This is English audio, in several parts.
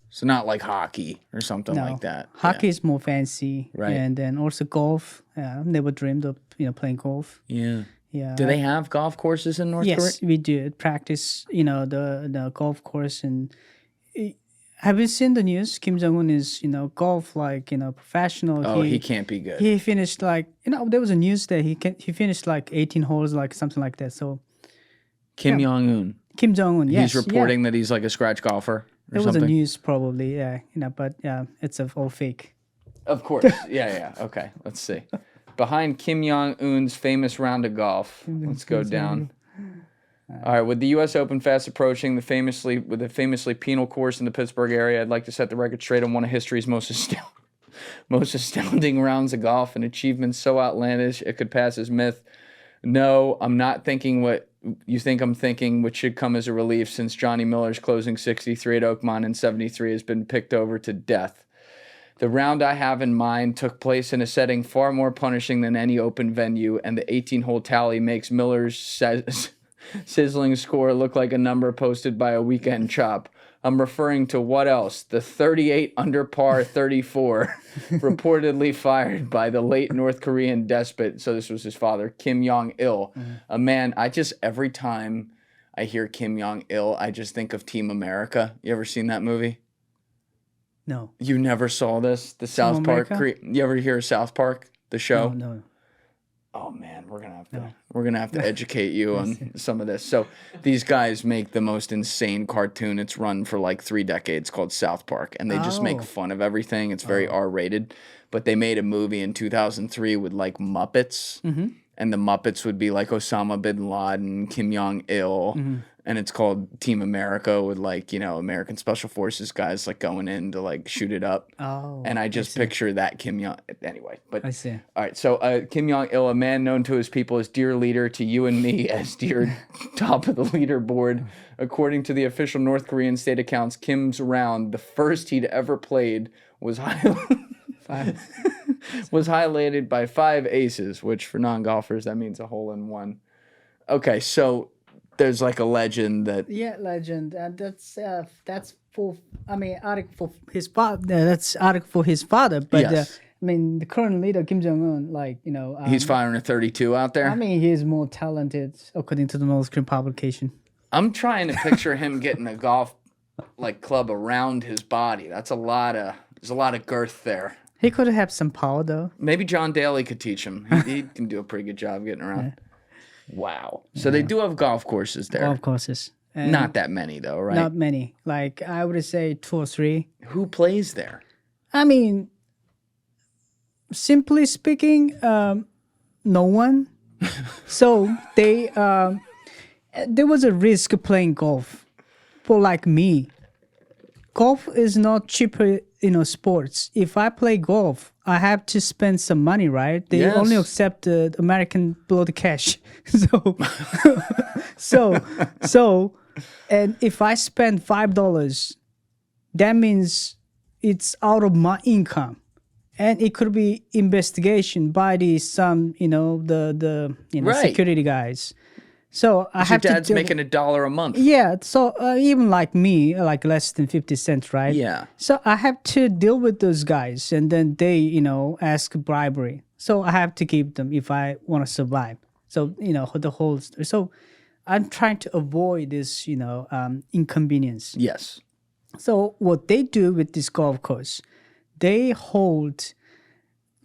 So not like hockey or something No, like that. hockey is more fancy, Right. And then also golf. Never dreamed of playing golf. Yeah. Yeah. Do they have golf courses in North Korea? Yes, we do practice. The golf course, and have you seen the news? Kim Jong-un is golf like professional. Oh, he can't be good. He finished like there was a news that he finished like 18 holes, like something like that. So Kim Jong-un. Kim Jong-un, yes, He's reporting that he's like a scratch golfer. It was a news probably, but it's all fake. Of course, yeah. Okay, let's see. Behind Kim Jong-un's famous round of golf, let's go down. All right, with the U.S. Open fast approaching, with the famously penal course in the Pittsburgh area, I'd like to set the record straight on one of history's most astounding rounds of golf, an achievement so outlandish it could pass as myth. No, I'm not thinking what you think I'm thinking, which should come as a relief since Johnny Miller's closing 63 at Oakmont in 73 has been picked over to death. The round I have in mind took place in a setting far more punishing than any open venue, and the 18-hole tally makes Miller's sizzling score look like a number posted by a weekend chop. I'm referring to what else? The 38 under par 34, reportedly fired by the late North Korean despot. So this was his father, Kim Jong-il. A man, every time I hear Kim Jong-il, I just think of Team America. You ever seen that movie? No. You never saw this? The South Park? You ever hear of South Park, the show? No. Oh man, we're gonna have to educate you on some of this. So these guys make the most insane cartoon. It's run for like 3 decades called South Park, and they just make fun of everything. It's very R-rated, but they made a movie in 2003 with like Muppets, and the Muppets would be like Osama bin Laden, Kim Jong-il, and it's called Team America with like American Special Forces guys like going in to like shoot it up. Oh, and I just picture that Kim Jong. Anyway, but I see. All right, so Kim Jong-il, a man known to his people as dear leader, to you and me as dear top of the leaderboard. According to the official North Korean state accounts, Kim's round, the first he'd ever played, was highlighted by 5 aces, which for non-golfers that means a hole in one. Okay, so there's like a legend that legend, and that's for article for his father. That's article for his father, but yes. The current leader Kim Jong-un, he's firing a 32 out there. He's more talented according to the North Korean publication. I'm trying to picture him getting a golf club around his body. There's a lot of girth there. He could have some power though. Maybe John Daly could teach him. He can do a pretty good job getting around. Yeah. Wow. So they do have golf courses there. Golf courses. And not that many though, right? Not many. Like I would say 2 or 3. Who plays there? Simply speaking, no one. So there was a risk playing golf for like me. Golf is not cheaper, sports. If I play golf, I have to spend some money, right? They only accept the American blood cash. So, and if I spend $5, that means it's out of my income, and it could be investigation by the security guys. So I have your dad's making $1 a month. Yeah, so even like me, like less than 50 cents, right? Yeah. So I have to deal with those guys, and then they, ask bribery. So I have to give them if I want to survive. So, the whole story. So I'm trying to avoid this, inconvenience. Yes. So what they do with this golf course, they hold,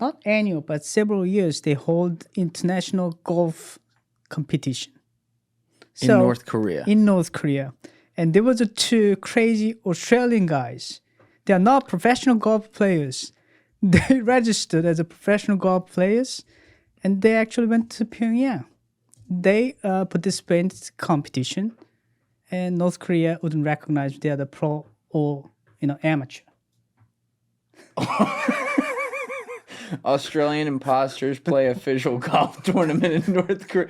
not annual, but several years, they hold international golf competition. In North Korea. In North Korea. And there was 2 crazy Australian guys. They are not professional golf players. They registered as a professional golf players, and they actually went to Pyongyang. They participated in this competition, and North Korea wouldn't recognize they are the pro or amateur. Australian imposters play official golf tournament in North Korea.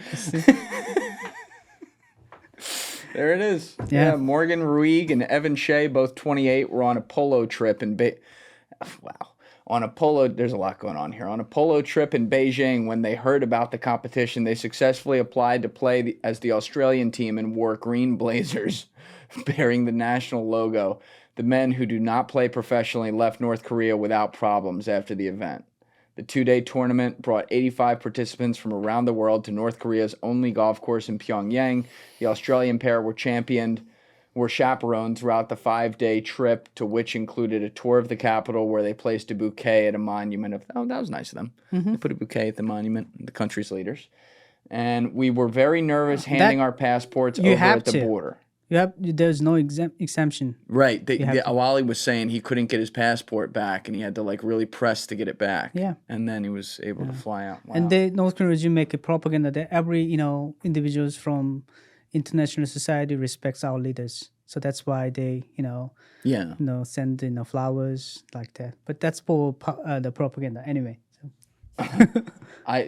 There it is. Yeah. Morgan Ruig and Evan Shea, both 28, were on a polo trip in there's a lot going on here. On a polo trip in Beijing, when they heard about the competition, they successfully applied to play as the Australian team and wore green blazers. bearing the national logo. The men who do not play professionally left North Korea without problems after the event. The 2-day tournament brought 85 participants from around the world to North Korea's only golf course in Pyongyang. The Australian pair were chaperoned throughout the 5-day trip, to which included a tour of the capital where they placed a bouquet at a monument of... Oh, that was nice of them. They put a bouquet at the monument, the country's leaders. And we were very nervous handing our passports over at the border. There's no exemption. Right. Awali was saying he couldn't get his passport back, and he had to like really press to get it back. Yeah. And then he was able to fly out. Wow. And the North Korean regime make a propaganda that every individuals from international society respects our leaders. So that's why they send flowers like that. But that's for the propaganda anyway. So.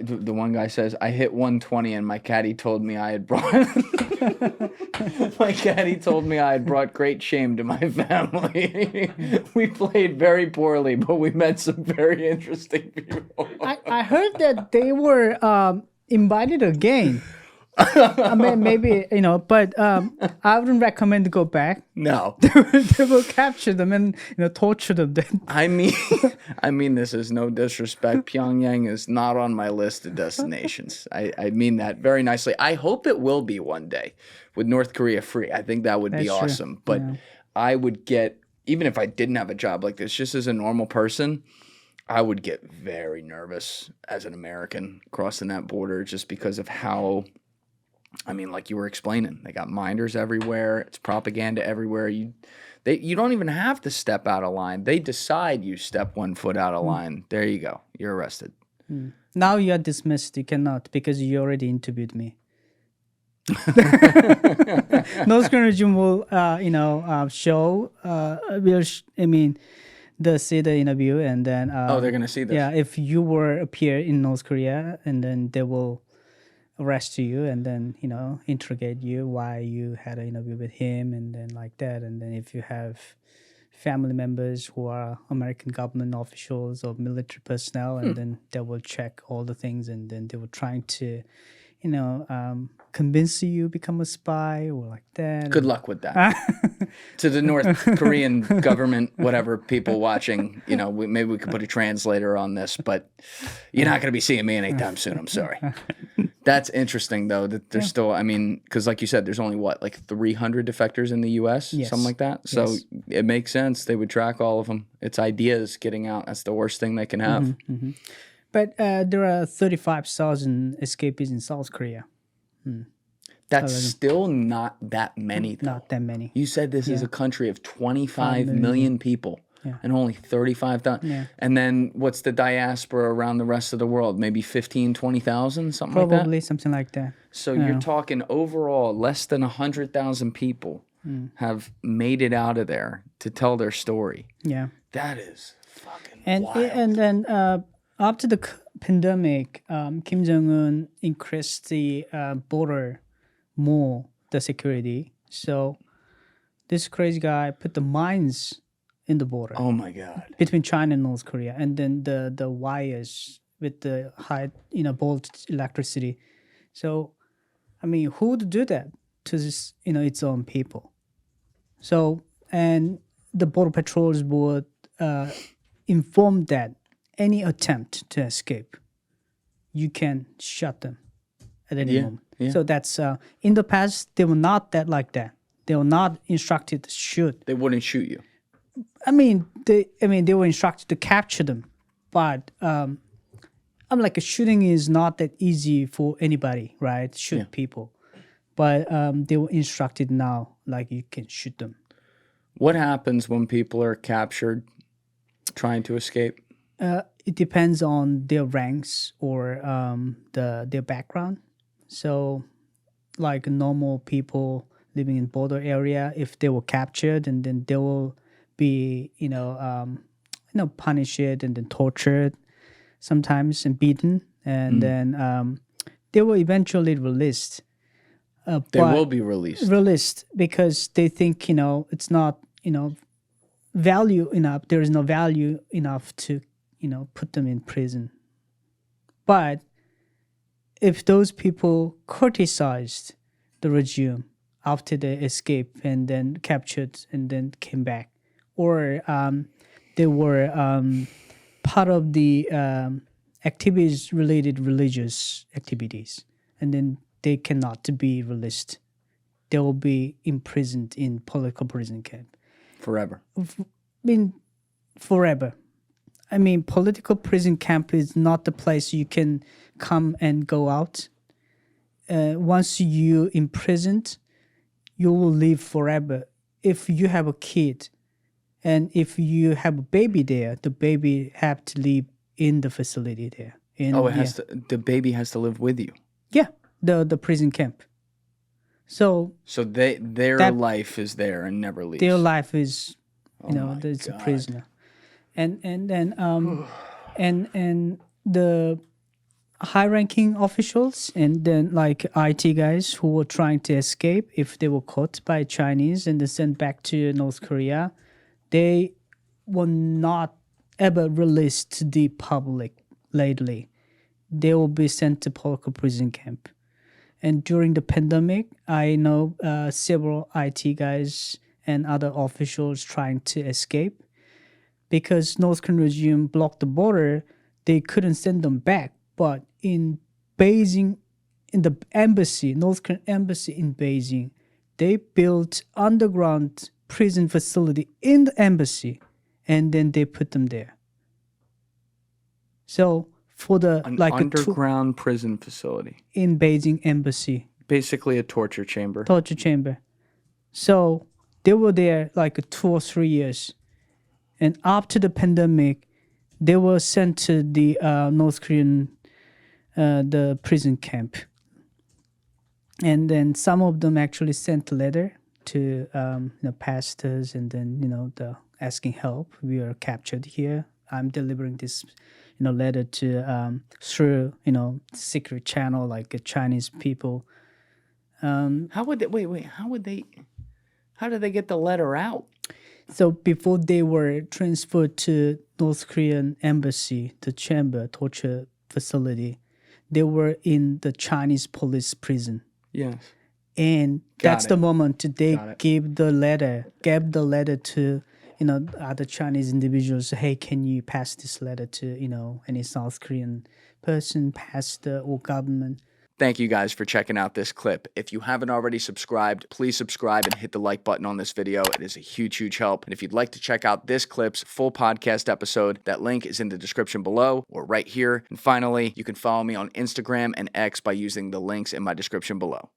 The one guy says, I hit 120 and my caddy told me I had brought great shame to my family. We played very poorly, but we met some very interesting people. I heard that they were invited again. I mean, maybe, but I wouldn't recommend to go back. No. They will capture them and, torture them then. I mean, this is no disrespect. Pyongyang is not on my list of destinations. I mean that very nicely. I hope it will be one day with North Korea free. I think that would be awesome. True. But yeah. I would get, even if I didn't have a job like this, just as a normal person, I would get very nervous as an American crossing that border just because of how... I mean, like you were explaining, they got minders everywhere. It's propaganda everywhere. You don't even have to step out of line. They decide you step 1 foot out of line. There you go. You're arrested. Now you are dismissed. You cannot because you already interviewed me. North Korean regime will, show. They'll see the interview and then. They're gonna see this. Yeah, if you were appear in North Korea, and then they will arrest you and then interrogate you why you had an interview with him and then like that. And then if you have family members who are American government officials or military personnel, and then they will check all the things, and then they will trying to convince you become a spy or like that. Good luck with that. To the North Korean government, whatever people watching, maybe we could put a translator on this, but you're not going to be seeing me anytime soon. I'm sorry. That's interesting, though, that there's still, because like you said, there's only, 300 defectors in the U.S., yes. something like that? So it makes sense. They would track all of them. It's ideas getting out. That's the worst thing they can have. Mm-hmm, mm-hmm. But there are 35,000 escapees in South Korea. That's still not that many, though. Not that many. You said this is a country of 25 million people. Yeah. And only 35,000. Yeah. And then what's the diaspora around the rest of the world? Maybe 15, 20,000, something like that? Probably something like that. So you're talking overall less than 100,000 people have made it out of there to tell their story. Yeah. That is fucking wild. And then after the pandemic, Kim Jong-un increased the border more, the security. So this crazy guy put the mines in the border. Oh my God! Between China and North Korea, and then the wires with the high voltage electricity. So, who would do that to this its own people? So, and the border patrols would inform that any attempt to escape, you can shut them at any moment. Yeah. So that's in the past they were not that like that. They were not instructed to shoot. They wouldn't shoot you. They were instructed to capture them, but shooting is not that easy for anybody, right? Shoot people, but they were instructed now, you can shoot them. What happens when people are captured trying to escape? It depends on their ranks or their background. So, normal people living in border area, if they were captured, and then they will be punished and then tortured sometimes and beaten, and then they will eventually released. They will be released because they think it's not value enough. There is no value enough to put them in prison. But if those people criticized the regime, after they escaped and then captured and then came back, or they were part of the activities related religious activities, and then they cannot be released. They will be imprisoned in political prison camp. Forever. I mean, forever. I mean, political prison camp is not the place you can come and go out. Once you imprisoned, you will live forever. If you have a kid, and if you have a baby there, the baby have to live in the facility there. The baby has to live with you. Yeah, the prison camp. So their life is there and never leaves. Their life is, it's God. a prisoner, and then and the high-ranking officials and then like IT guys who were trying to escape, if they were caught by Chinese and then sent back to North Korea, they were not ever released to the public lately. They will be sent to political prison camp. And during the pandemic, I know several IT guys and other officials trying to escape. Because North Korean regime blocked the border, they couldn't send them back. But in Beijing, in the embassy, North Korean embassy in Beijing, they built underground prison facility in the embassy, and then they put them there. So for the underground prison facility in Beijing embassy, basically a torture chamber. So they were there like 2 or 3 years, and after the pandemic, they were sent to the North Korean the prison camp, and then some of them actually sent a letter to pastors, and then the asking help. We are captured here. I'm delivering this letter to through secret channel like Chinese people. How did they get the letter out? So before they were transferred to North Korean embassy, the chamber torture facility, they were in the Chinese police prison. Yes. And that's the moment they gave the letter to other Chinese individuals. Hey, can you pass this letter to any South Korean person, pastor, or government? Thank you guys for checking out this clip. If you haven't already subscribed, please subscribe and hit the like button on this video. It is a huge, huge help. And if you'd like to check out this clip's full podcast episode, that link is in the description below or right here. And finally, you can follow me on Instagram and X by using the links in my description below.